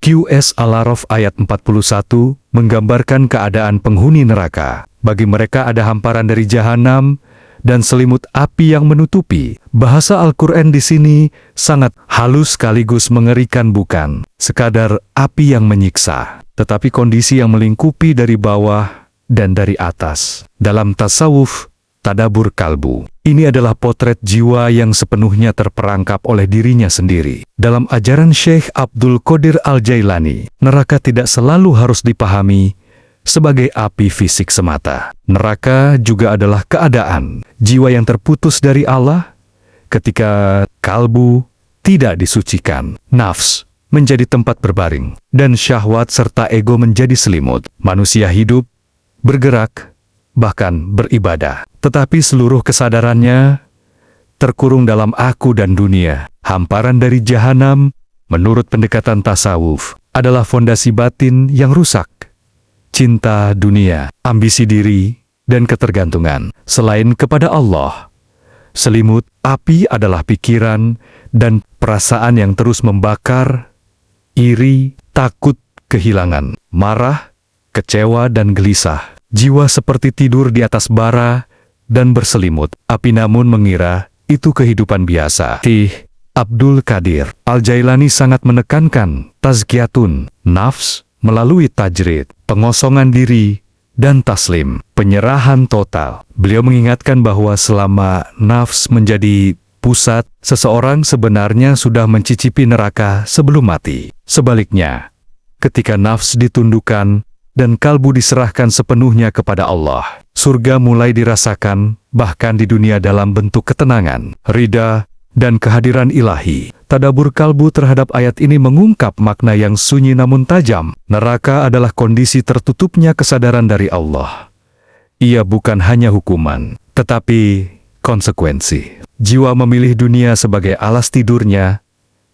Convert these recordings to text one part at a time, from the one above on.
QS Al-A'raf ayat 41 menggambarkan keadaan penghuni neraka. Bagi mereka ada hamparan dari jahanam dan selimut api yang menutupi. Bahasa Al-Quran di sini sangat halus sekaligus mengerikan, bukan sekadar api yang menyiksa, tetapi kondisi yang melingkupi dari bawah dan dari atas. Dalam tasawuf, tadabur kalbu, ini adalah potret jiwa yang sepenuhnya terperangkap oleh dirinya sendiri. Dalam ajaran Syekh Abdul Qadir Al-Jailani, neraka tidak selalu harus dipahami sebagai api fisik semata. Neraka juga adalah keadaan jiwa yang terputus dari Allah ketika kalbu tidak disucikan, nafs menjadi tempat berbaring, dan syahwat serta ego menjadi selimut. Manusia hidup, bergerak, bahkan beribadah, tetapi seluruh kesadarannya terkurung dalam aku dan dunia. Hamparan dari jahanam, menurut pendekatan tasawuf, adalah fondasi batin yang rusak. Cinta dunia, ambisi diri, dan ketergantungan selain kepada Allah. Selimut api adalah pikiran dan perasaan yang terus membakar, iri, takut, kehilangan, marah, kecewa, dan gelisah. Jiwa seperti tidur di atas bara dan berselimut api, namun mengira itu kehidupan biasa. Syekh Abdul Qadir Al-Jailani sangat menekankan tazkiyatun nafs melalui tajrid, pengosongan diri, dan taslim, penyerahan total. Beliau mengingatkan bahwa selama nafs menjadi pusat, seseorang sebenarnya sudah mencicipi neraka sebelum mati. Sebaliknya, ketika nafs ditundukkan dan kalbu diserahkan sepenuhnya kepada Allah, surga mulai dirasakan, bahkan di dunia dalam bentuk ketenangan, ridha, dan kehadiran ilahi. Tadabur kalbu terhadap ayat ini mengungkap makna yang sunyi namun tajam. Neraka adalah kondisi tertutupnya kesadaran dari Allah. Ia bukan hanya hukuman, tetapi konsekuensi. Jiwa memilih dunia sebagai alas tidurnya,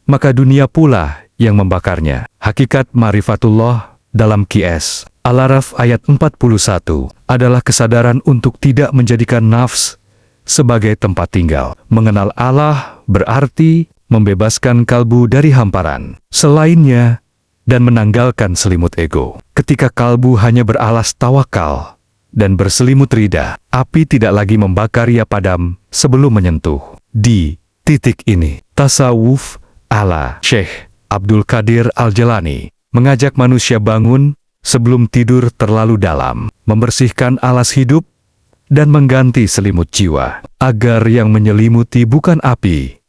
maka dunia pula yang membakarnya. Hakikat Ma'rifatullah dalam QS Al-A'raf ayat 41 adalah kesadaran untuk tidak menjadikan nafs sebagai tempat tinggal. Mengenal Allah berarti membebaskan kalbu dari hamparan selainnya dan menanggalkan selimut ego. Ketika kalbu hanya beralas tawakal dan berselimut ridha, api tidak lagi membakar, ia padam sebelum menyentuh. Di titik ini, tasawuf ala Syekh Abdul Qadir Al-Jailani mengajak manusia bangun sebelum tidur terlalu dalam, membersihkan alas hidup, dan mengganti selimut jiwa, agar yang menyelimuti bukan api,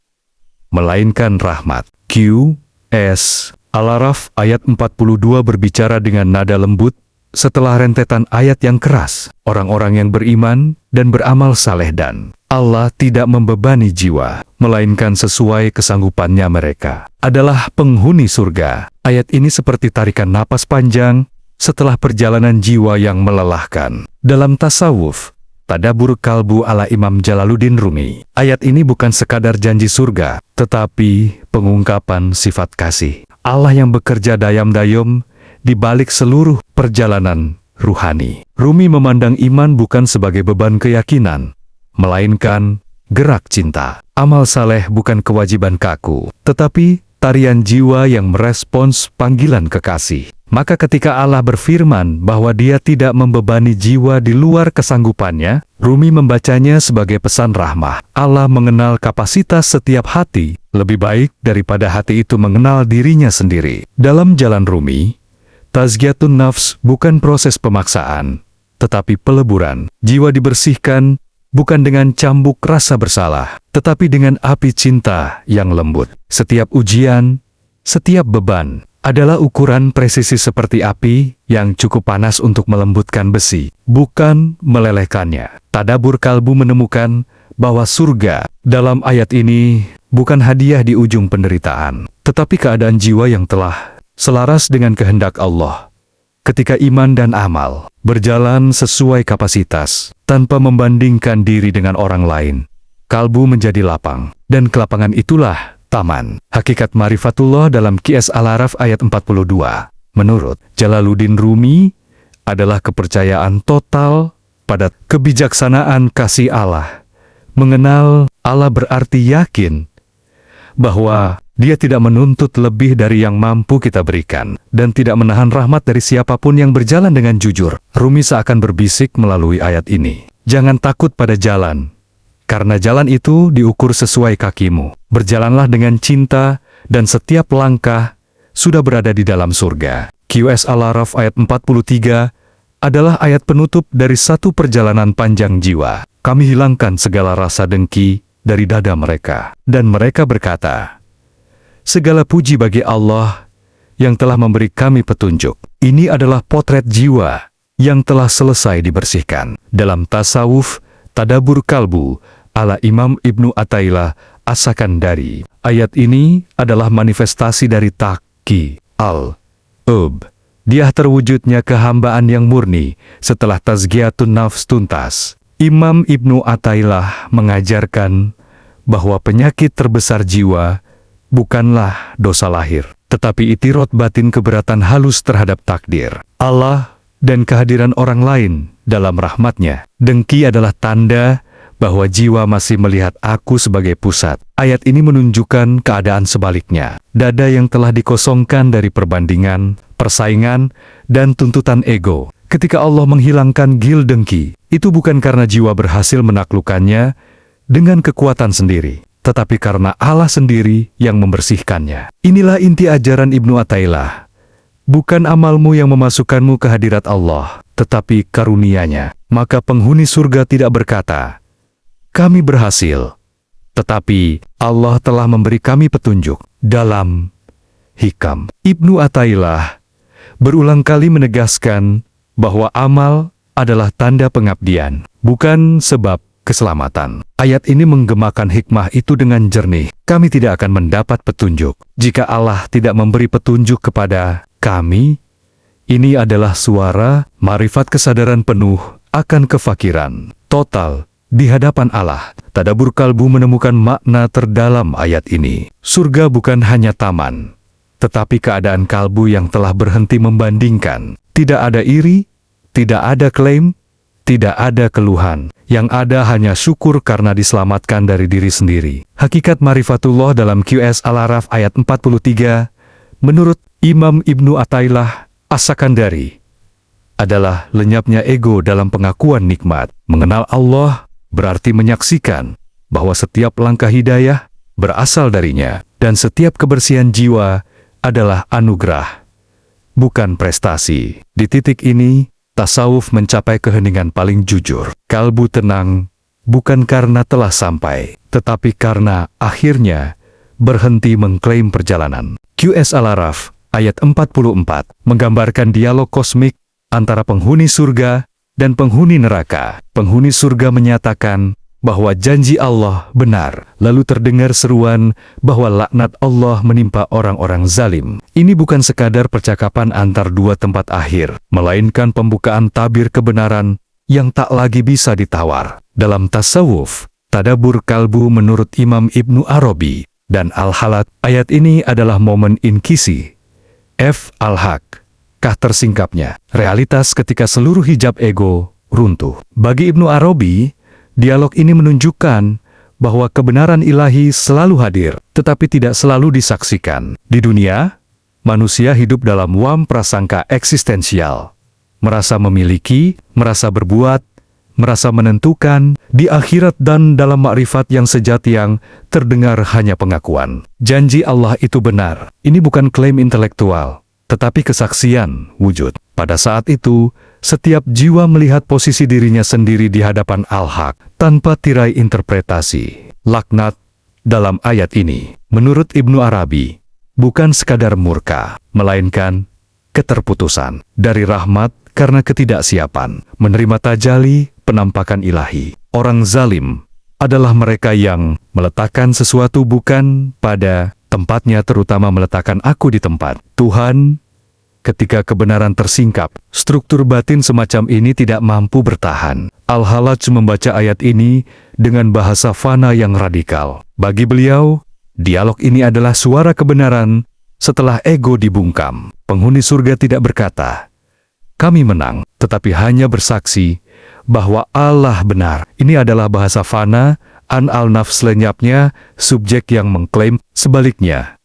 melainkan rahmat. QS Al-A'raf ayat 42 berbicara dengan nada lembut setelah rentetan ayat yang keras. Orang-orang yang beriman dan beramal saleh dan Allah tidak membebani jiwa, melainkan sesuai kesanggupannya mereka, adalah penghuni surga. Ayat ini seperti tarikan napas panjang setelah perjalanan jiwa yang melelahkan. Dalam tasawuf, tadabur kalbu ala Imam Jalaluddin Rumi, ayat ini bukan sekadar janji surga, tetapi pengungkapan sifat kasih Allah yang bekerja dayam-dayam di balik seluruh perjalanan ruhani. Rumi memandang iman bukan sebagai beban keyakinan, melainkan gerak cinta. Amal saleh bukan kewajiban kaku, tetapi tarian jiwa yang merespons panggilan kekasih. Maka ketika Allah berfirman bahwa Dia tidak membebani jiwa di luar kesanggupannya, Rumi membacanya sebagai pesan rahmah. Allah mengenal kapasitas setiap hati lebih baik daripada hati itu mengenal dirinya sendiri. Dalam jalan Rumi, tazkiyatun nafs bukan proses pemaksaan, tetapi peleburan. Jiwa dibersihkan bukan dengan cambuk rasa bersalah, tetapi dengan api cinta yang lembut. Setiap ujian, setiap beban adalah ukuran presisi seperti api yang cukup panas untuk melembutkan besi, bukan melelehkannya. Tadabur kalbu menemukan bahwa surga dalam ayat ini bukan hadiah di ujung penderitaan, tetapi keadaan jiwa yang telah selaras dengan kehendak Allah. Ketika iman dan amal berjalan sesuai kapasitas, tanpa membandingkan diri dengan orang lain, kalbu menjadi lapang, dan kelapangan itulah taman. Hakikat Ma'rifatullah dalam QS Al-A'raf ayat 42, menurut Jalaluddin Rumi, adalah kepercayaan total pada kebijaksanaan kasih Allah. Mengenal Allah berarti yakin bahwa Dia tidak menuntut lebih dari yang mampu kita berikan, dan tidak menahan rahmat dari siapapun yang berjalan dengan jujur. Rumi seakan berbisik melalui ayat ini. Jangan takut pada jalan, karena jalan itu diukur sesuai kakimu. Berjalanlah dengan cinta, dan setiap langkah sudah berada di dalam surga. QS Al-Araf ayat 43 adalah ayat penutup dari satu perjalanan panjang jiwa. Kami hilangkan segala rasa dengki dari dada mereka. Dan mereka berkata, segala puji bagi Allah yang telah memberi kami petunjuk. Ini adalah potret jiwa yang telah selesai dibersihkan. Dalam tasawuf, Tadabur Kalbu ala Imam Ibnu Athaillah As-Sakandari. Ayat ini adalah manifestasi dari Taqi al-Ub. Dia terwujudnya kehambaan yang murni setelah tazkiyatun nafs tuntas. Imam Ibnu Athaillah mengajarkan bahwa penyakit terbesar jiwa bukanlah dosa lahir, tetapi itirot batin keberatan halus terhadap takdir Allah dan kehadiran orang lain dalam rahmatnya. Dengki adalah tanda bahwa jiwa masih melihat aku sebagai pusat. Ayat ini menunjukkan keadaan sebaliknya. Dada yang telah dikosongkan dari perbandingan, persaingan, dan tuntutan ego. Ketika Allah menghilangkan gil dengki, itu bukan karena jiwa berhasil menaklukkannya dengan kekuatan sendiri, tetapi karena Allah sendiri yang membersihkannya. Inilah inti ajaran Ibnu Athaillah. Bukan amalmu yang memasukkanmu ke hadirat Allah, tetapi karunia-Nya. Maka penghuni surga tidak berkata, kami berhasil, tetapi Allah telah memberi kami petunjuk. Dalam Hikam, Ibnu Athaillah berulang kali menegaskan bahwa amal adalah tanda pengabdian, bukan sebab keselamatan. Ayat ini menggemakan hikmah itu dengan jernih. Kami tidak akan mendapat petunjuk jika Allah tidak memberi petunjuk kepada kami. Ini adalah suara marifat kesadaran penuh akan kefakiran total di hadapan Allah. Tadabur Kalbu menemukan makna terdalam ayat ini. Surga bukan hanya taman, tetapi keadaan kalbu yang telah berhenti membandingkan. Tidak ada iri, tidak ada klaim, tidak ada keluhan. Yang ada hanya syukur karena diselamatkan dari diri sendiri. Hakikat marifatullah dalam QS Al-Araf ayat 43, menurut Imam Ibnu Athaillah As-Sakandari, adalah lenyapnya ego dalam pengakuan nikmat. Mengenal Allah berarti menyaksikan bahwa setiap langkah hidayah berasal darinya, dan setiap kebersihan jiwa adalah anugerah, bukan prestasi. Di titik ini, tasawuf mencapai keheningan paling jujur. Kalbu tenang, bukan karena telah sampai, tetapi karena akhirnya berhenti mengklaim perjalanan. QS Al-Araf ayat 44 menggambarkan dialog kosmik antara penghuni surga dan penghuni neraka. Penghuni surga menyatakan bahwa janji Allah benar. Lalu terdengar seruan bahwa laknat Allah menimpa orang-orang zalim. Ini bukan sekadar percakapan antar dua tempat akhir, melainkan pembukaan tabir kebenaran yang tak lagi bisa ditawar. Dalam tasawuf, Tadabur Kalbu menurut Imam Ibnu Arabi dan Al-Halat, ayat ini adalah momen inkisi Al-Haq. Kah tersingkapnya realitas ketika seluruh hijab ego runtuh. Bagi Ibnu Arabi, dialog ini menunjukkan bahwa kebenaran ilahi selalu hadir, tetapi tidak selalu disaksikan. Di dunia, manusia hidup dalam wam prasangka eksistensial. Merasa memiliki, merasa berbuat, merasa menentukan. Di akhirat dan dalam makrifat yang sejati yang terdengar hanya pengakuan. Janji Allah itu benar. Ini bukan klaim intelektual, tetapi kesaksian wujud. Pada saat itu, setiap jiwa melihat posisi dirinya sendiri di hadapan Al-Haq tanpa tirai interpretasi. Laknat dalam ayat ini, menurut Ibnu Arabi, bukan sekadar murka, melainkan keterputusan dari rahmat karena ketidaksiapan menerima tajali penampakan ilahi. Orang zalim adalah mereka yang meletakkan sesuatu bukan pada tempatnya, terutama meletakkan aku di tempat Tuhan. Ketika kebenaran tersingkap, struktur batin semacam ini tidak mampu bertahan. Al-Halaj membaca ayat ini dengan bahasa fana yang radikal. Bagi beliau, dialog ini adalah suara kebenaran setelah ego dibungkam. Penghuni surga tidak berkata, "Kami menang," tetapi hanya bersaksi bahwa Allah benar. Ini adalah bahasa fana, an al-nafs, lenyapnya subjek yang mengklaim. Sebaliknya,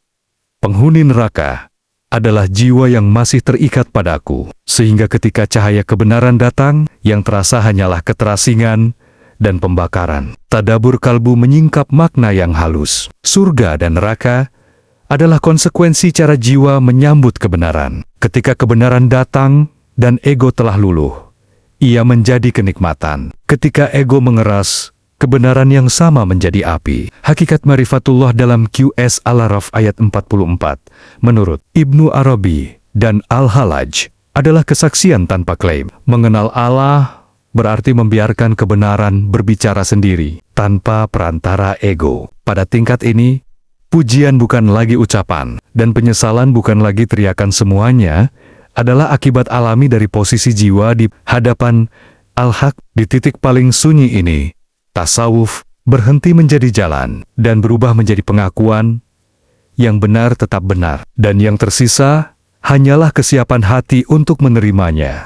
Penghuni neraka adalah jiwa yang masih terikat padaku, sehingga ketika cahaya kebenaran datang, yang terasa hanyalah keterasingan dan pembakaran. Tadabur kalbu menyingkap makna yang halus. Surga dan neraka adalah konsekuensi cara jiwa menyambut kebenaran. Ketika kebenaran datang dan ego telah luluh, ia menjadi kenikmatan. Ketika ego mengeras, kebenaran yang sama menjadi api. Hakikat Marifatullah dalam QS Al-Araf ayat 44, menurut Ibnu Arabi dan Al-Halaj, adalah kesaksian tanpa klaim. Mengenal Allah berarti membiarkan kebenaran berbicara sendiri, tanpa perantara ego. Pada tingkat ini, pujian bukan lagi ucapan, dan penyesalan bukan lagi teriakan. Semuanya adalah akibat alami dari posisi jiwa di hadapan Al-Haq. Di titik paling sunyi ini, tasawuf berhenti menjadi jalan dan berubah menjadi pengakuan yang benar tetap benar, dan yang tersisa hanyalah kesiapan hati untuk menerimanya.